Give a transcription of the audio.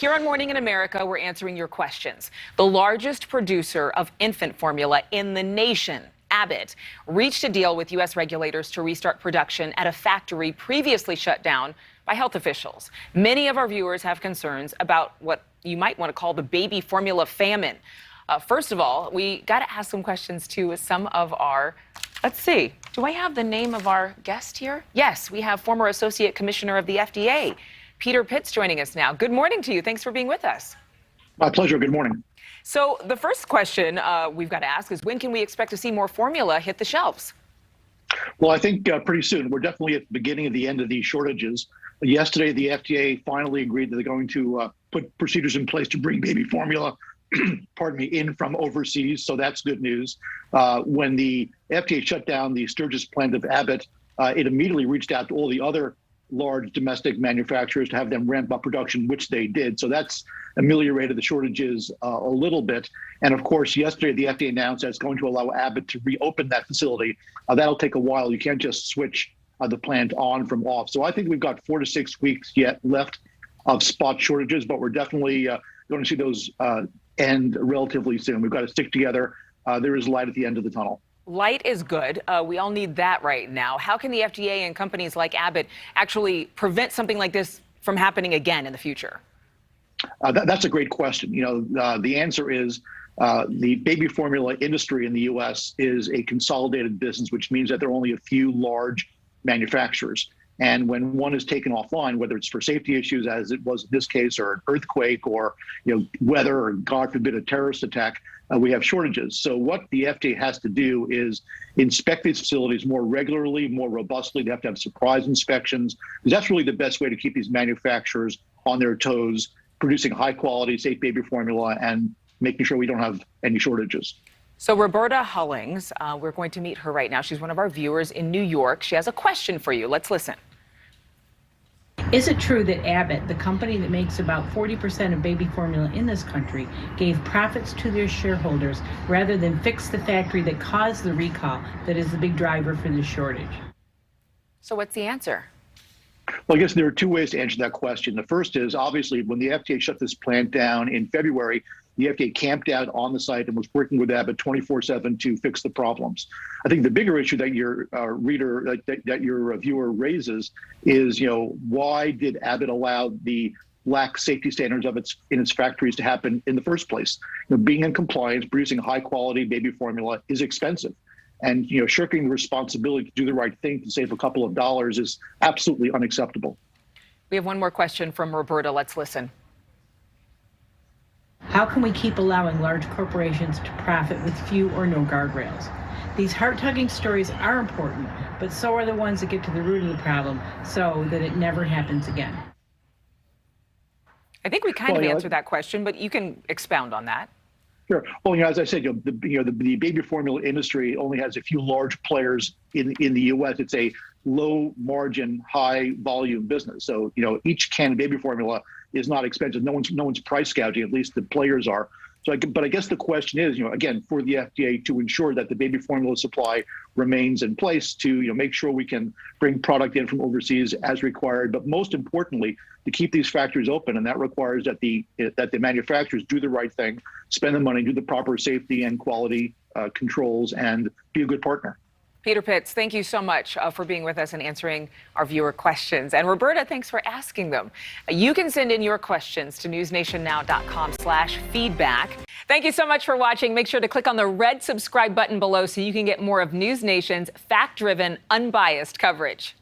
Here on Morning in America, we're answering your questions. The largest producer of infant formula in the nation, Abbott, reached a deal with U.S. regulators to restart production at a factory previously shut down by health officials. Many of our viewers have concerns about what you might want to call the baby formula famine. First of all, we got to ask some questions to some of our, let's see, do I have the name of our guest here? Yes, we have former Associate Commissioner of the FDA, Peter Pitts, joining us now. Good morning to you. Thanks for being with us. My pleasure. Good morning. So the first question we've got to ask is, when can we expect to see more formula hit the shelves? Well, I think pretty soon. We're definitely at the beginning of the end of these shortages. Yesterday, the FDA finally agreed that they're going to put procedures in place to bring baby formula in from overseas. So that's good news. When the FDA shut down the Sturgis plant of Abbott, it immediately reached out to all the other large domestic manufacturers to have them ramp up production, which they did. So that's ameliorated the shortages a little bit. And of course, yesterday, the FDA announced that it's going to allow Abbott to reopen that facility. That'll take a while. You can't just switch the plant on from off. So I think we've got 4 to 6 weeks yet left of spot shortages, but we're definitely going to see those end relatively soon. We've got to stick together. There is light at the end of the tunnel. Light is good. We all need that right now. How can the FDA and companies like Abbott actually prevent something like this from happening again in the future? That's a great question. The answer is the baby formula industry in the U.S. is a consolidated business, which means that there are only a few large manufacturers. And when one is taken offline, whether it's for safety issues, as it was in this case, or an earthquake, or weather, or God forbid, a terrorist attack, we have shortages. So what the FDA has to do is inspect these facilities more regularly, more robustly. They have to have surprise inspections, because that's really the best way to keep these manufacturers on their toes, producing high quality, safe baby formula, and making sure we don't have any shortages. So Roberta Hullings, we're going to meet her right now. She's one of our viewers in New York. She has a question for you. Let's listen. Is it true that Abbott, the company that makes about 40% of baby formula in this country, gave profits to their shareholders rather than fix the factory that caused the recall that is the big driver for this shortage? So what's the answer? Well, I guess there are two ways to answer that question. The first is, obviously, when the FDA shut this plant down in February, the FDA camped out on the site and was working with Abbott 24/7 to fix the problems. I think the bigger issue that your your viewer raises is, why did Abbott allow the lax safety standards in its factories to happen in the first place? Being in compliance, producing high quality baby formula is expensive. And shirking the responsibility to do the right thing to save a couple of dollars is absolutely unacceptable. We have one more question from Roberta. Let's listen. How can we keep allowing large corporations to profit with few or no guardrails? These heart-tugging stories are important, but so are the ones that get to the root of the problem so that it never happens again. I think we kind of answered that question, but you can expound on that. Sure. Well, as I said, the baby formula industry only has a few large players in the U.S. It's a low margin, high volume business. So, each can of baby formula is not expensive. No one's price gouging, at least the players are. But I guess the question is, again, for the FDA to ensure that the baby formula supply remains in place, to make sure we can bring product in from overseas as required, but most importantly, to keep these factories open, and that requires that the manufacturers do the right thing, spend the money, do the proper safety and quality controls, and be a good partner. Peter Pitts, thank you so much for being with us and answering our viewer questions. And Roberta, thanks for asking them. You can send in your questions to newsnationnow.com/feedback. Thank you so much for watching. Make sure to click on the red subscribe button below so you can get more of News Nation's fact-driven, unbiased coverage.